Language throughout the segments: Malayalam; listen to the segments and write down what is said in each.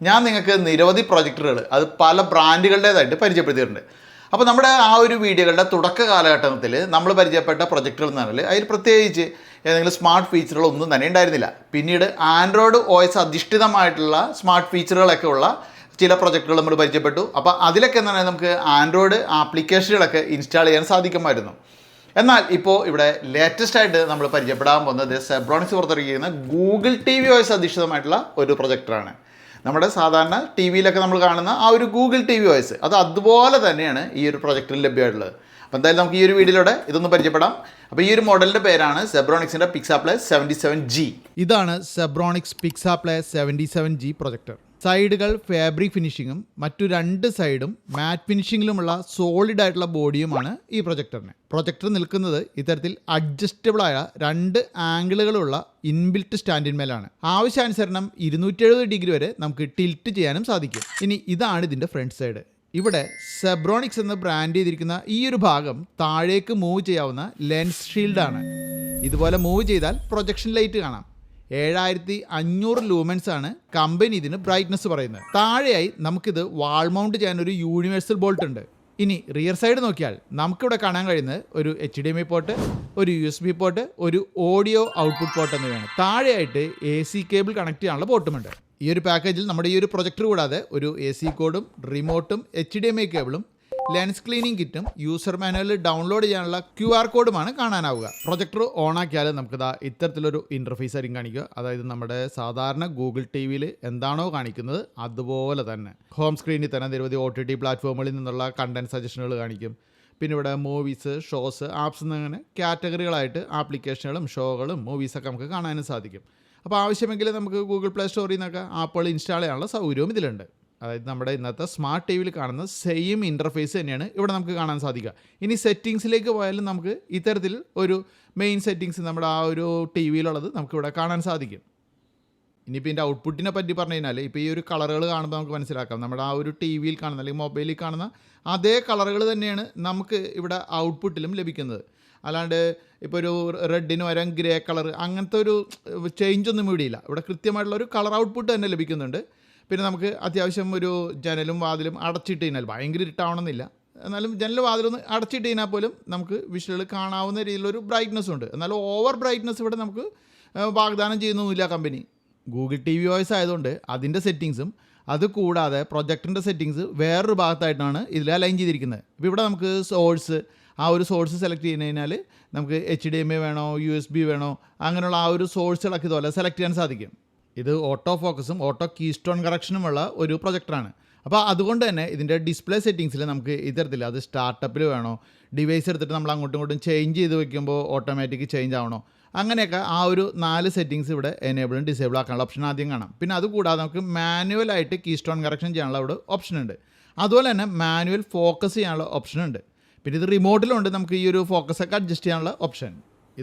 ഞാൻ നിങ്ങൾക്ക് നിരവധി പ്രൊജക്ടറുകൾ അത് പല ബ്രാൻഡുകളുടേതായിട്ട് പരിചയപ്പെടുത്തിയിട്ടുണ്ട്. അപ്പോൾ നമ്മുടെ ആ ഒരു വീഡിയോകളുടെ തുടക്ക കാലഘട്ടത്തിൽ നമ്മൾ പരിചയപ്പെട്ട പ്രൊജക്ടറുകൾ എന്ന് പറഞ്ഞാൽ അതിൽ പ്രത്യേകിച്ച് ഏതെങ്കിലും സ്മാർട്ട് ഫീച്ചറുകളൊന്നും തന്നെ ഉണ്ടായിരുന്നില്ല. പിന്നീട് ആൻഡ്രോയിഡ് OS അധിഷ്ഠിതമായിട്ടുള്ള സ്മാർട്ട് ഫീച്ചറുകളൊക്കെ ഉള്ള ചില പ്രൊജക്ടറുകൾ നമ്മൾ പരിചയപ്പെട്ടു. അപ്പോൾ അതിലൊക്കെ എന്താണ് നമുക്ക് ആൻഡ്രോയിഡ് ആപ്ലിക്കേഷനുകളൊക്കെ ഇൻസ്റ്റാൾ ചെയ്യാൻ സാധിക്കുമായിരുന്നു. എന്നാൽ ഇപ്പോൾ ഇവിടെ ലേറ്റസ്റ്റ് ആയിട്ട് നമ്മൾ പരിചയപ്പെടാൻ പോകുന്നത് സെബ്രോണിക്സ് പുറത്തിറക്കിയിരിക്കുന്ന ഗൂഗിൾ TV OS അധിഷ്ഠിതമായിട്ടുള്ള ഒരു പ്രൊജക്ടറാണ്. നമ്മുടെ സാധാരണ ടി വിയിലൊക്കെ നമ്മൾ കാണുന്ന ആ ഒരു ഗൂഗിൾ TV OS അത് അതുപോലെ തന്നെയാണ് ഈ ഒരു പ്രൊജക്ടറിൽ ലഭ്യമായിട്ടുള്ളത്. അപ്പോൾ എന്തായാലും നമുക്ക് ഈ ഒരു വീഡിയോയിലൂടെ ഇതൊന്ന് പരിചയപ്പെടാം. അപ്പോൾ ഈ ഒരു മോഡലിൻ്റെ പേരാണ് സെബ്രോണിക്സിൻ്റെ പിക്സാപ്ലേ 77G. ഇതാണ് സെബ്രോണിക്സ് പിക്സാപ്ലേ 77G പ്രൊജക്ടർ. സൈഡുകൾ ഫാബ്രിക് ഫിനിഷിങ്ങും മറ്റു രണ്ട് സൈഡും മാറ്റ് ഫിനിഷിങ്ങിലുമുള്ള സോളിഡ് ആയിട്ടുള്ള ബോഡിയുമാണ് ഈ പ്രൊജക്ടറിന്. പ്രൊജക്ടർ നിൽക്കുന്നത് ഇത്തരത്തിൽ അഡ്ജസ്റ്റബിൾ ആയ രണ്ട് ആംഗിളുകളുള്ള ഇൻബിൽറ്റ് സ്റ്റാൻഡിന്മേലാണ്. ആവശ്യാനുസരണം 270 ഡിഗ്രി വരെ നമുക്ക് ടിൽറ്റ് ചെയ്യാനും സാധിക്കും. ഇനി ഇതാണ് ഇതിൻ്റെ ഫ്രണ്ട് സൈഡ്. ഇവിടെ സെബ്രോണിക്സ് എന്ന് ബ്രാൻഡ് ചെയ്തിരിക്കുന്ന ഈ ഒരു ഭാഗം താഴേക്ക് മൂവ് ചെയ്യാവുന്ന ലെൻസ് ഷീൽഡാണ്. ഇതുപോലെ മൂവ് ചെയ്താൽ പ്രൊജക്ഷൻ ലൈറ്റ് കാണാം. 7500 ലൂമൻസ് ആണ് കമ്പനി ഇതിന് ബ്രൈറ്റ്നസ് പറയുന്നത്. താഴെയായി നമുക്കിത് വാൾ മൗണ്ട് ചെയ്യാൻ ഒരു യൂണിവേഴ്സൽ ബോൾട്ട് ഉണ്ട്. ഇനി റിയർ സൈഡ് നോക്കിയാൽ നമുക്കിവിടെ കാണാൻ കഴിയുന്നത് ഒരു HDMI പോർട്ട്, ഒരു USB പോർട്ട്, ഒരു ഓഡിയോ ഔട്ട്പുട്ട് പോർട്ട് എന്നിവയാണ്. താഴെയായിട്ട് AC കേബിൾ കണക്ട് ചെയ്യാനുള്ള പോർട്ടുമുണ്ട്. ഈ ഒരു പാക്കേജിൽ നമ്മുടെ ഈ ഒരു പ്രൊജക്ടർ കൂടാതെ ഒരു AC കോഡും റിമോട്ടും HDMI കേബിളും ലെൻസ് ക്ലീനിങ് കിറ്റും യൂസർ മാനുവലിൽ ഡൗൺലോഡ് ചെയ്യാനുള്ള QR കോഡുമാണ് കാണാനാവുക. പ്രൊജക്ടർ ഓൺ ആക്കിയാൽ നമുക്കിതാ ഇത്തരത്തിലൊരു ഇൻ്റർഫേസ് ആയിരിക്കും കാണിക്കുക. അതായത് നമ്മുടെ സാധാരണ ഗൂഗിൾ TVയിൽ എന്താണോ കാണിക്കുന്നത് അതുപോലെ തന്നെ ഹോം സ്ക്രീനിൽ തന്നെ നിരവധി OTT പ്ലാറ്റ്ഫോമുകളിൽ നിന്നുള്ള കണ്ടന്റ് സജഷനുകൾ കാണിക്കും. പിന്നെ ഇവിടെ മൂവീസ്, ഷോസ്, ആപ്സ് എന്നിങ്ങനെ കാറ്റഗറികളായിട്ട് ആപ്ലിക്കേഷനുകളും ഷോകളും മൂവീസൊക്കെ നമുക്ക് കാണാനും സാധിക്കും. അപ്പോൾ ആവശ്യമെങ്കിൽ നമുക്ക് ഗൂഗിൾ പ്ലേ സ്റ്റോറിൽ നിന്നൊക്കെ ആപ്പുകൾ ഇൻസ്റ്റാൾ ചെയ്യാനുള്ള സൗകര്യവും ഇതിലുണ്ട്. അതായത് നമ്മുടെ ഇന്നത്തെ സ്മാർട്ട് TVയിൽ കാണുന്ന സെയിം ഇൻ്റർഫേസ് തന്നെയാണ് ഇവിടെ നമുക്ക് കാണാൻ സാധിക്കുക. ഇനി സെറ്റിങ്സിലേക്ക് പോയാലും നമുക്ക് ഇത്തരത്തിൽ ഒരു മെയിൻ സെറ്റിങ്സ് നമ്മുടെ ആ ഒരു TVയിലുള്ളത് നമുക്കിവിടെ കാണാൻ സാധിക്കും. ഇനിയിപ്പോൾ ഇതിൻ്റെ ഔട്ട്പുട്ടിനെ പറ്റി പറഞ്ഞു കഴിഞ്ഞാൽ ഇപ്പോൾ ഈ ഒരു കളറുകൾ കാണുമ്പോൾ നമുക്ക് മനസ്സിലാക്കാം നമ്മുടെ ആ ഒരു TVയിൽ കാണുന്ന അല്ലെങ്കിൽ മൊബൈലിൽ കാണുന്ന അതേ കളറുകൾ തന്നെയാണ് നമുക്ക് ഇവിടെ ഔട്ട്പുട്ടിലും ലഭിക്കുന്നത്. അല്ലാണ്ട് ഇപ്പോൾ ഒരു റെഡിന് വരാൻ ഗ്രേ കളർ അങ്ങനത്തെ ഒരു ചേഞ്ചൊന്നും ഇവിടെയില്ല. ഇവിടെ കൃത്യമായിട്ടുള്ളൊരു കളർ ഔട്ട്പുട്ട് തന്നെ ലഭിക്കുന്നുണ്ട്. പിന്നെ നമുക്ക് അത്യാവശ്യം ഒരു ജനലും വാതിലും അടച്ചിട്ട് കഴിഞ്ഞാൽ ഭയങ്കര ഇരുട്ടാവണമെന്നില്ല, എന്നാലും ജനലും വാതിലൊന്ന് അടച്ചിട്ട് കഴിഞ്ഞാൽ പോലും നമുക്ക് വിഷ്വൽ കാണാവുന്ന രീതിയിലൊരു ബ്രൈറ്റ്നസ് ഉണ്ട്. എന്നാലും ഓവർ ബ്രൈറ്റ്നസ് ഇവിടെ നമുക്ക് വാഗ്ദാനം ചെയ്യുന്നൊന്നുമില്ല കമ്പനി. ഗൂഗിൾ TV OS ആയതുകൊണ്ട് അതിൻ്റെ സെറ്റിങ്സും അത് കൂടാതെ പ്രൊജക്ടറിൻ്റെ സെറ്റിങ്സ് വേറൊരു ഭാഗത്തായിട്ടാണ് ഇതിൽ അലൈൻ ചെയ്തിരിക്കുന്നത്. ഇപ്പോൾ ഇവിടെ നമുക്ക് ആ ഒരു സോഴ്സ് സെലക്ട് ചെയ്യുന്ന കഴിഞ്ഞാൽ നമുക്ക് HDMI വേണോ USB വേണോ അങ്ങനെയുള്ള ആ ഒരു സോഴ്സുകളൊക്കെ ഇതുപോലെ സെലക്ട് ചെയ്യാൻ സാധിക്കും. ഇത് ഓട്ടോ ഫോക്കസും ഓട്ടോ കീസ്റ്റോൺ കറക്ഷനുമുള്ള ഒരു പ്രൊജക്ടറാണ്. അപ്പോൾ അതുകൊണ്ട് തന്നെ ഇതിൻ്റെ ഡിസ്പ്ലേ സെറ്റിങ്സിൽ നമുക്ക് ഇത്തരത്തിൽ അത് സ്റ്റാർട്ടപ്പിൽ വേണോ, ഡിവൈസ് എടുത്തിട്ട് നമ്മൾ അങ്ങോട്ടും ഇങ്ങോട്ടും ചേഞ്ച് ചെയ്ത് വയ്ക്കുമ്പോൾ ഓട്ടോമാറ്റിക് ചേഞ്ച് ആവണോ, അങ്ങനെയൊക്കെ ആ ഒരു 4 സെറ്റിങ്സ് ഇവിടെ എനേബിളും ഡിസേബിൾ ആക്കാനുള്ള ഓപ്ഷൻ ആദ്യം കാണാം. പിന്നെ അതുകൂടാതെ നമുക്ക് മാനുവലായിട്ട് കീസ്റ്റോൺ കറക്ഷൻ ചെയ്യാനുള്ള ഇവിടെ ഓപ്ഷൻ ഉണ്ട്. അതുപോലെ തന്നെ മാനുവൽ ഫോക്കസ് ചെയ്യാനുള്ള ഓപ്ഷൻ ഉണ്ട്. പിന്നെ ഇത് റിമോട്ടിലുണ്ട് നമുക്ക് ഈ ഒരു ഫോക്കസൊക്കെ അഡ്ജസ്റ്റ് ചെയ്യാനുള്ള ഓപ്ഷൻ.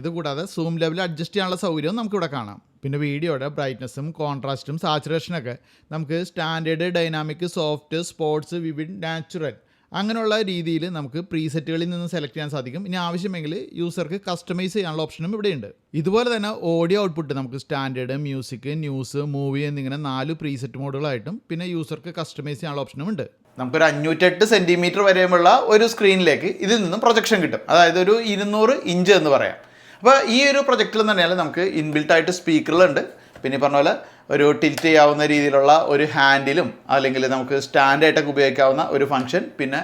ഇതുകൂടാതെ സൂം ലെവൽ അഡ്ജസ്റ്റ് ചെയ്യാനുള്ള സൗകര്യവും നമുക്കിവിടെ കാണാം. പിന്നെ വീഡിയോയുടെ ബ്രൈറ്റ്നസ്സും കോൺട്രാസ്റ്റും സാച്ചുറേഷനൊക്കെ നമുക്ക് standard, dynamic, soft, sports, vivid, natural അങ്ങനെയുള്ള രീതിയിൽ നമുക്ക് പ്രീസെറ്റുകളിൽ നിന്ന് സെലക്ട് ചെയ്യാൻ സാധിക്കും. ഇനി ആവശ്യമെങ്കിൽ യൂസർക്ക് കസ്റ്റമൈസ് ചെയ്യാനുള്ള ഓപ്ഷനും ഇവിടെയുണ്ട്. ഇതുപോലെ തന്നെ ഓഡിയോ ഔട്ട്പുട്ട് നമുക്ക് സ്റ്റാൻഡേർഡ്, മ്യൂസിക്, ന്യൂസ്, മൂവി എന്നിങ്ങനെ 4 പ്രീസെറ്റ് മോഡുകളായിട്ടും പിന്നെ യൂസർക്ക് കസ്റ്റമൈസ് ചെയ്യാനുള്ള ഓപ്ഷനും ഉണ്ട്. നമുക്കൊരു 508 സെൻറ്റിമീറ്റർ വരെയുമുള്ള ഒരു സ്ക്രീനിലേക്ക് ഇതിൽ നിന്നും പ്രൊജക്ഷൻ കിട്ടും. അതായത് ഒരു 200 ഇഞ്ച് എന്ന് പറയാം. അപ്പോൾ ഈ ഒരു പ്രൊജക്റ്റിൽ എന്ന് പറഞ്ഞാൽ നമുക്ക് ഇൻബിൽട്ടായിട്ട് സ്പീക്കറുകളുണ്ട്. പിന്നെ പറഞ്ഞ പോലെ ഒരു ടിൽറ്റ് ചെയ്യാവുന്ന രീതിയിലുള്ള ഒരു ഹാൻഡിലും അല്ലെങ്കിൽ നമുക്ക് സ്റ്റാൻഡായിട്ടൊക്കെ ഉപയോഗിക്കാവുന്ന ഒരു ഫംഗ്ഷൻ, പിന്നെ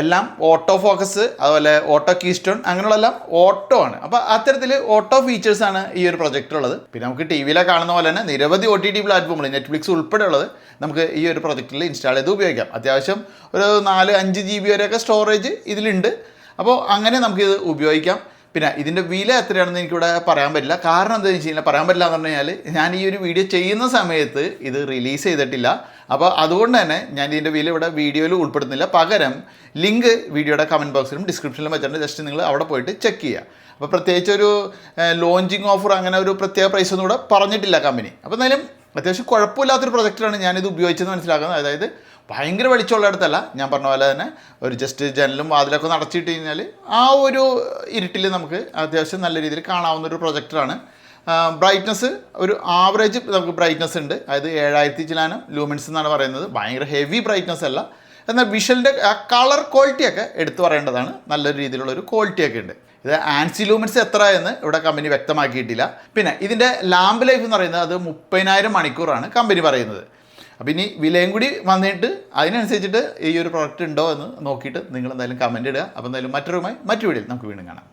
എല്ലാം ഓട്ടോ ഫോക്കസ്, അതുപോലെ ഓട്ടോ കീസ്റ്റോൺ അങ്ങനെയുള്ളെല്ലാം ഓട്ടോ ആണ്. അപ്പോൾ അത്തരത്തിൽ ഓട്ടോ ഫീച്ചേഴ്സാണ് ഈ ഒരു പ്രൊജക്റ്റിലുള്ളത്. പിന്നെ നമുക്ക് TVയിലെ കാണുന്ന പോലെ തന്നെ നിരവധി OTT പ്ലാറ്റ്ഫോമുകൾ, നെറ്റ്ഫ്ലിക്സ് ഉൾപ്പെടെയുള്ളത് നമുക്ക് ഈ ഒരു പ്രൊജക്റ്റിൽ ഇൻസ്റ്റാൾ ചെയ്ത് ഉപയോഗിക്കാം. അത്യാവശ്യം ഒരു 4-5 GB വരെയൊക്കെ സ്റ്റോറേജ് ഇതിലുണ്ട്. അപ്പോൾ അങ്ങനെ നമുക്കിത് ഉപയോഗിക്കാം. പിന്നെ ഇതിൻ്റെ വില എത്രയാണെന്ന് എനിക്കിവിടെ പറയാൻ പറ്റില്ല. കാരണം എന്താണെന്ന് വെച്ച് കഴിഞ്ഞാൽ പറയാൻ പറ്റില്ല എന്ന് പറഞ്ഞു കഴിഞ്ഞാൽ ഞാൻ ഈ ഒരു വീഡിയോ ചെയ്യുന്ന സമയത്ത് ഇത് റിലീസ് ചെയ്തിട്ടില്ല. അപ്പോൾ അതുകൊണ്ട് തന്നെ ഞാൻ ഇതിൻ്റെ വില ഇവിടെ വീഡിയോയിൽ ഉൾപ്പെടുത്തുന്നില്ല. പകരം ലിങ്ക് വീഡിയോയുടെ കമൻറ്റ് ബോക്സിലും ഡിസ്ക്രിപ്ഷനിലും വെച്ചിട്ടുണ്ട്. ജസ്റ്റ് നിങ്ങൾ അവിടെ പോയിട്ട് ചെക്ക് ചെയ്യുക. അപ്പോൾ പ്രത്യേകിച്ച് ഒരു ലോഞ്ചിങ് ഓഫർ അങ്ങനെ ഒരു പ്രത്യേക പ്രൈസ് ഒന്നും ഇവിടെ പറഞ്ഞിട്ടില്ല കമ്പനി. അപ്പോൾ എന്തായാലും അത്യാവശ്യം കുഴപ്പമില്ലാത്തൊരു പ്രൊജക്ടറാണ് ഞാനിത് ഉപയോഗിച്ചെന്ന് മനസ്സിലാക്കുന്നത്. അതായത് ഭയങ്കര വെളിച്ചമുള്ളിടത്തല്ല, ഞാൻ പറഞ്ഞ പോലെ തന്നെ ഒരു ജസ്റ്റ് ജനലും വാതിലൊക്കെ നടച്ചിട്ട് കഴിഞ്ഞാൽ ആ ഒരു ഇരുട്ടിൽ നമുക്ക് അത്യാവശ്യം നല്ല രീതിയിൽ കാണാവുന്നൊരു പ്രൊജക്ടറാണ്. ബ്രൈറ്റ്നസ് ഒരു ആവറേജ് നമുക്ക് ബ്രൈറ്റ്നസ് ഉണ്ട്, അതായത് 7000 ചിലാനം ലൂമിൻസ് എന്നാണ് പറയുന്നത്. ഭയങ്കര ഹെവി ബ്രൈറ്റ്നസ് അല്ല. എന്നാൽ വിഷലിൻ്റെ ആ കളർ ക്വാളിറ്റിയൊക്കെ എടുത്തു പറയേണ്ടതാണ്. നല്ലൊരു രീതിയിലുള്ളൊരു ക്വാളിറ്റിയൊക്കെ ഉണ്ട്. ഇത് ആൻസി ലൂമിൻസ് എത്ര എന്ന് ഇവിടെ കമ്പനി വ്യക്തമാക്കിയിട്ടില്ല. പിന്നെ ഇതിൻ്റെ ലാമ്പ് ലൈഫ് എന്ന് പറയുന്നത് അത് 30,000 മണിക്കൂറാണ് കമ്പനി പറയുന്നത്. അപ്പോൾ ഇനി വിലയും കൂടി വന്നിട്ട് അതിനനുസരിച്ചിട്ട് ഈ ഒരു പ്രോഡക്റ്റ് ഉണ്ടോ എന്ന് നോക്കിയിട്ട് നിങ്ങൾ എന്തായാലും കമൻറ്റ് ഇടുക. അപ്പോൾ എന്തായാലും മറ്റൊരു വീഡിയോയിൽ നമുക്ക് വീണ്ടും കാണാം.